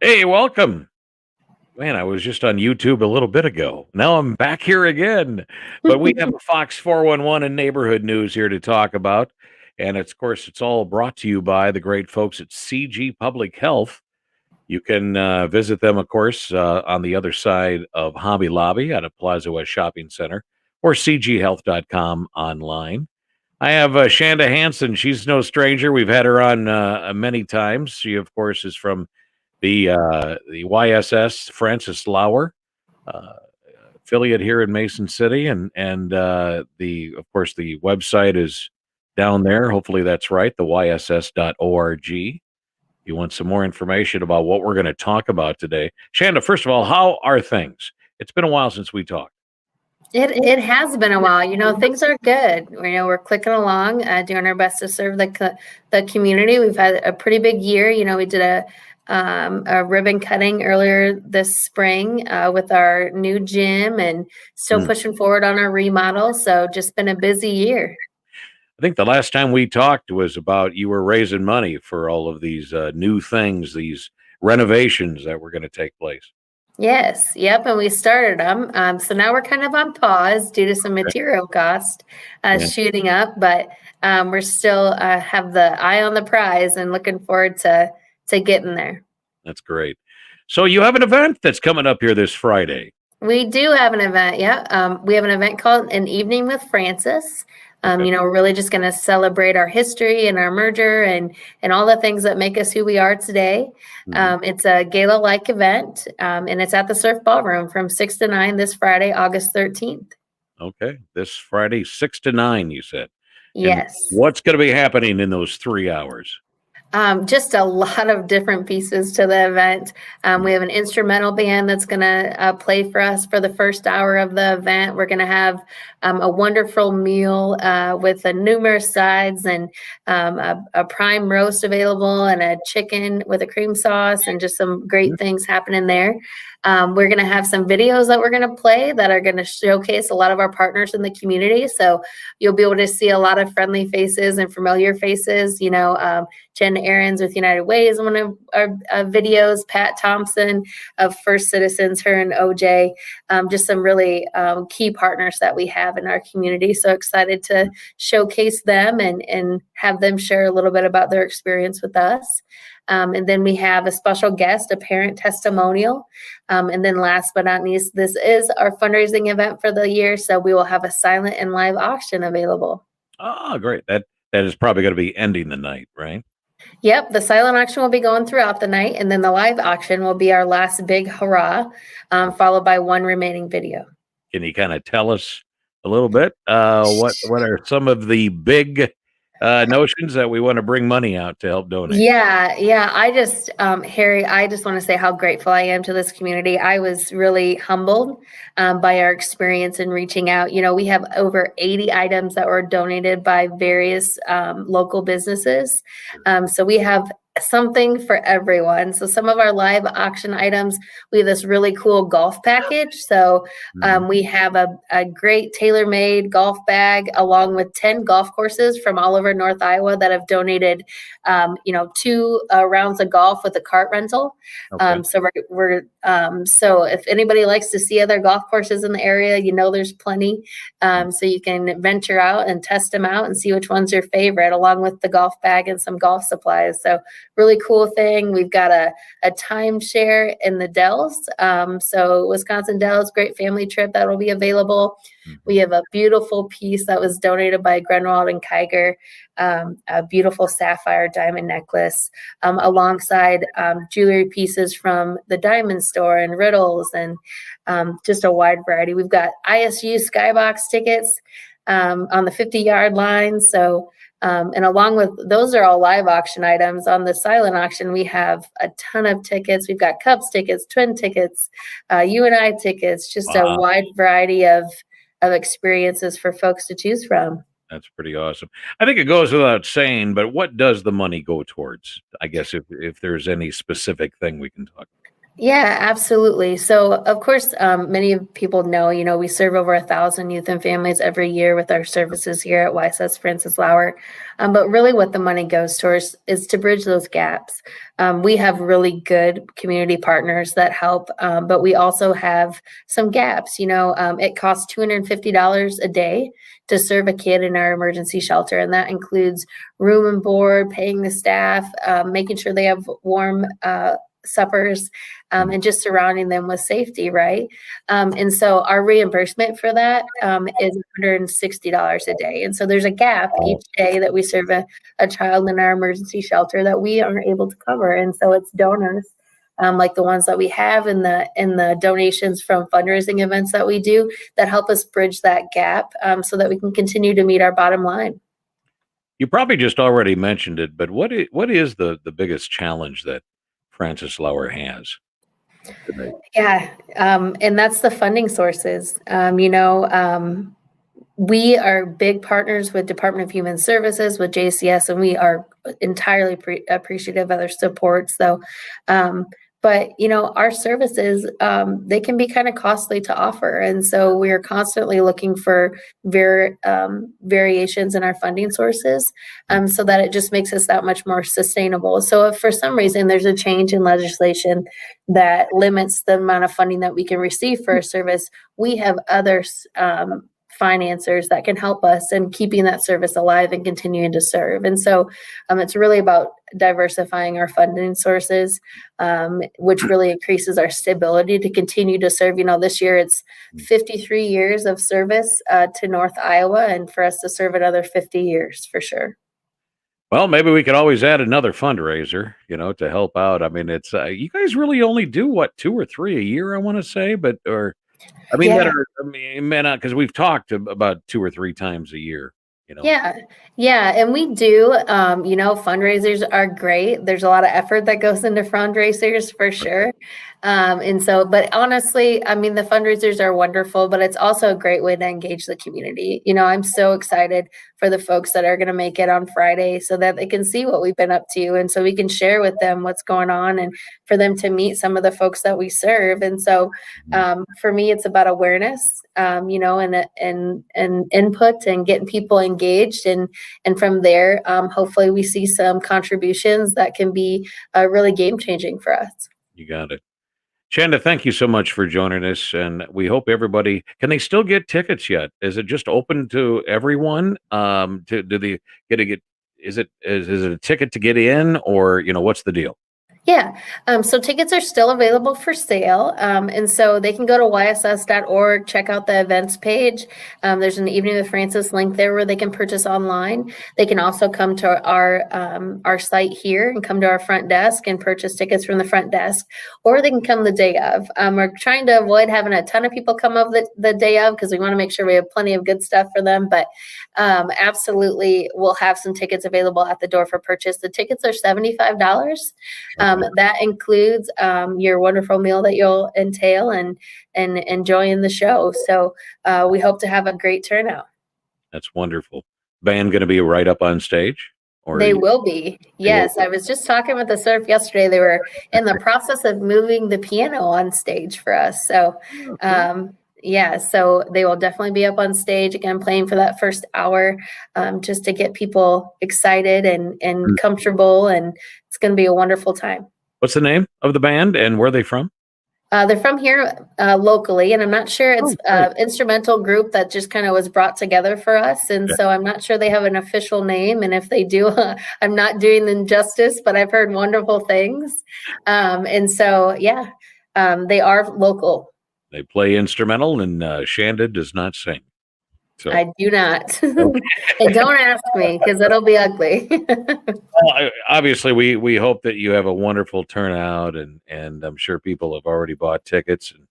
Hey, welcome. Man, I was just on YouTube a little bit ago. Now I'm back here again. But we have a Fox 411 and neighborhood news here to talk about. And it's, of course, it's all brought to you by the great folks at CG Public Health. You can visit them, of course, on the other side of Hobby Lobby at a Plaza West Shopping Center or cghealth.com online. I have Shanda Hanson. She's no stranger. We've had her on many times. She, of course, is from the YSS Francis Lauer uh, affiliate here in Mason City, and the of course the website is down there. Hopefully that's right, the yss.org. You want some more information about what we're going to talk about today, Shanda? First of all, how are things? It's been a while since we talked. It has been a while. Things are good. We're clicking along, doing our best to serve the community. We've had a pretty big year. We did a ribbon cutting earlier this spring with our new gym, and still pushing forward on our remodel. So just been a busy year. I think the last time we talked was about you were raising money for all of these new things, these renovations that were going to take place. Yes, yep, and we started them. So now we're kind of on pause due to some material cost Yeah. shooting up, but we're still have the eye on the prize and looking forward to getting there. That's great. So you have an event that's coming up here this Friday. We do have an event, yeah. We have an event called An Evening with Francis. Okay. We're really just going to celebrate our history and our merger and all the things that make us who we are today. It's a gala-like event, and it's at the Surf Ballroom from 6 to 9 this Friday, August 13th. Okay. This Friday, 6 to 9, you said. Yes. And what's going to be happening in those 3 hours? Just a lot of different pieces to the event. We have an instrumental band that's going to play for us for the first hour of the event. We're going to have a wonderful meal with numerous sides and a prime roast available and a chicken with a cream sauce and just some great things happening there. We're going to have some videos that we're going to play that are going to showcase a lot of our partners in the community. So you'll be able to see a lot of friendly faces and familiar faces. Jen Aarons with United Way is one of our videos. Pat Thompson of First Citizens, her and OJ, just some really key partners that we have in our community. So excited to showcase them and have them share a little bit about their experience with us. And then we have a special guest, a parent testimonial. And then last but not least, this is our fundraising event for the year. So we will have a silent and live auction available. Oh, great. That is probably going to be ending the night, right? Yep, the silent auction will be going throughout the night, and then the live auction will be our last big hurrah, followed by one remaining video. Can you kind of tell us a little bit? What are some of the big notions that we want to bring money out to help donate? Yeah. I just, Harry, I just want to say how grateful I am to this community. I was really humbled by our experience in reaching out. We have over 80 items that were donated by various local businesses. So we have something for everyone. So some of our live auction items, we have this really cool golf package. So we have a great tailor-made golf bag along with 10 golf courses from all over North Iowa that have donated 2 rounds of golf with a cart rental. Okay. So if anybody likes to see other golf courses in the area, there's plenty. So you can venture out and test them out and see which one's your favorite, along with the golf bag and some golf supplies. So really cool thing. We've got a timeshare in the Dells. So Wisconsin Dells, great family trip that will be available. We have a beautiful piece that was donated by Grenwald and Kiger, a beautiful sapphire diamond necklace, alongside jewelry pieces from the diamond store and Riddles and just a wide variety. We've got ISU Skybox tickets on the 50-yard line. So and along with those are all live auction items. On the silent auction, we have a ton of tickets. We've got Cubs tickets, Twin tickets, UNI tickets, just a wide variety of experiences for folks to choose from. That's pretty awesome. I think it goes without saying, but what does the money go towards? I guess if there's any specific thing we can talk about. Yeah, absolutely. So, of course, many people know, we serve over 1,000 youth and families every year with our services here at YSS Francis Lauer. But really, what the money goes towards is to bridge those gaps. We have really good community partners that help, but we also have some gaps. It costs $250 a day to serve a kid in our emergency shelter, and that includes room and board, paying the staff, making sure they have warm suppers, and just surrounding them with safety, right? And so our reimbursement for that is $160 a day. And so there's a gap each day that we serve a child in our emergency shelter that we aren't able to cover. And so it's donors. Like the ones that we have in the donations from fundraising events that we do that help us bridge that gap, so that we can continue to meet our bottom line. You probably just already mentioned it, but what is the biggest challenge that Francis Lauer has today? Yeah, and that's the funding sources. We are big partners with Department of Human Services, with JCS, and we are entirely appreciative of their support. So, but our services, they can be kind of costly to offer, and so we are constantly looking for variations in our funding sources, so that it just makes us that much more sustainable. So, if for some reason there's a change in legislation that limits the amount of funding that we can receive for a service, we have others. Financiers that can help us in keeping that service alive and continuing to serve. And so it's really about diversifying our funding sources, which really increases our stability to continue to serve. This year it's 53 years of service to North Iowa, and for us to serve another 50 years for sure. Well, maybe we could always add another fundraiser, to help out. I mean, it's you guys really only do what, 2 or 3 a year, I want to say, but or I mean that Yeah. are I mean, man, because we've talked about 2 or 3 times a year. Yeah, yeah, and we do. Fundraisers are great. There's a lot of effort that goes into fundraisers for sure. And so, but honestly, I mean, the fundraisers are wonderful, but it's also a great way to engage the community. I'm so excited for the folks that are going to make it on Friday so that they can see what we've been up to. And so we can share with them what's going on and for them to meet some of the folks that we serve. And so for me, it's about awareness, and input and getting people engaged. And from there, hopefully we see some contributions that can be really game changing for us. You got it. Shanda, thank you so much for joining us, and we hope everybody can they still get tickets yet? Is it just open to everyone? Do they get is it a ticket to get in, or what's the deal? Yeah. So tickets are still available for sale. And so they can go to yss.org, check out the events page. There's an Evening with Francis link there where they can purchase online. They can also come to our site here and come to our front desk and purchase tickets from the front desk, or they can come the day of. We're trying to avoid having a ton of people come of the day of because we want to make sure we have plenty of good stuff for them. But absolutely, we'll have some tickets available at the door for purchase. The tickets are $75. That includes your wonderful meal that you'll entail and enjoying the show. So we hope to have a great turnout. That's wonderful. Band going to be right up on stage, or They will be. Yes, I was just talking with the surf yesterday. They were in the process of moving the piano on stage for us. So yeah, so they will definitely be up on stage again, playing for that first hour, just to get people excited and comfortable, and it's going to be a wonderful time. What's the name of the band and where are they from? They're from here locally, and I'm not sure it's an instrumental group that just kind of was brought together for us. And so I'm not sure they have an official name. And if they do, I'm not doing them justice, but I've heard wonderful things. And so, yeah, they are local. They play instrumental, and Shanda does not sing. So I do not. And don't ask me because it'll be ugly. well, obviously, we hope that you have a wonderful turnout, and I'm sure people have already bought tickets. And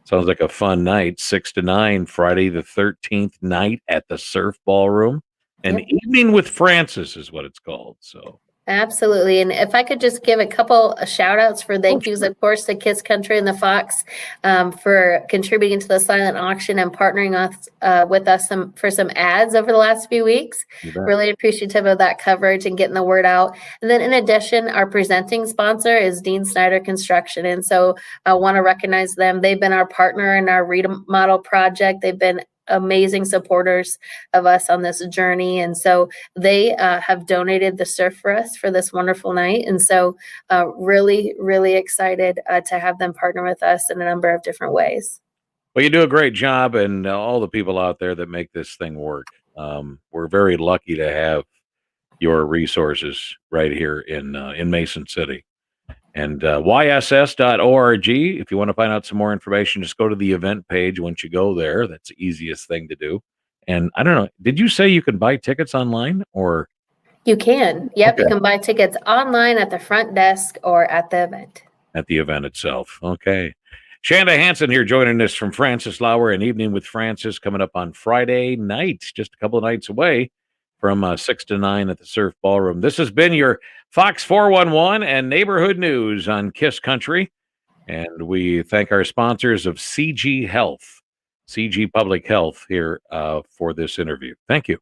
sounds like a fun night, 6 to 9, Friday the 13th night at the Surf Ballroom. An Evening with Francis is what it's called. So Absolutely. And if I could just give a couple of shout outs for Oh, thank yous, sure. of course, to Kiss Country and the Fox for contributing to the silent auction and partnering us, with us for some ads over the last few weeks. You bet. Really appreciative of that coverage and getting the word out. And then, in addition, our presenting sponsor is Dean Snyder Construction. And so I want to recognize them. They've been our partner in our remodel project. They've been amazing supporters of us on this journey. And so they have donated the surf for us for this wonderful night. And so really, really excited to have them partner with us in a number of different ways. Well, you do a great job, and all the people out there that make this thing work. We're very lucky to have your resources right here in Mason City. And yss.org, if you want to find out some more information, just go to the event page. Once you go there, that's the easiest thing to do. And I don't know, did you say you can buy tickets online or? You can. Yep. Okay. You can buy tickets online at the front desk or at the event. At the event itself. Okay. Shanda Hanson here joining us from Francis Lauer, An Evening with Francis, coming up on Friday night, just a couple of nights away from 6 to 9 at the Surf Ballroom. This has been your Fox 411 and Neighborhood News on Kiss Country. And we thank our sponsors of CG Health, CG Public Health here for this interview. Thank you.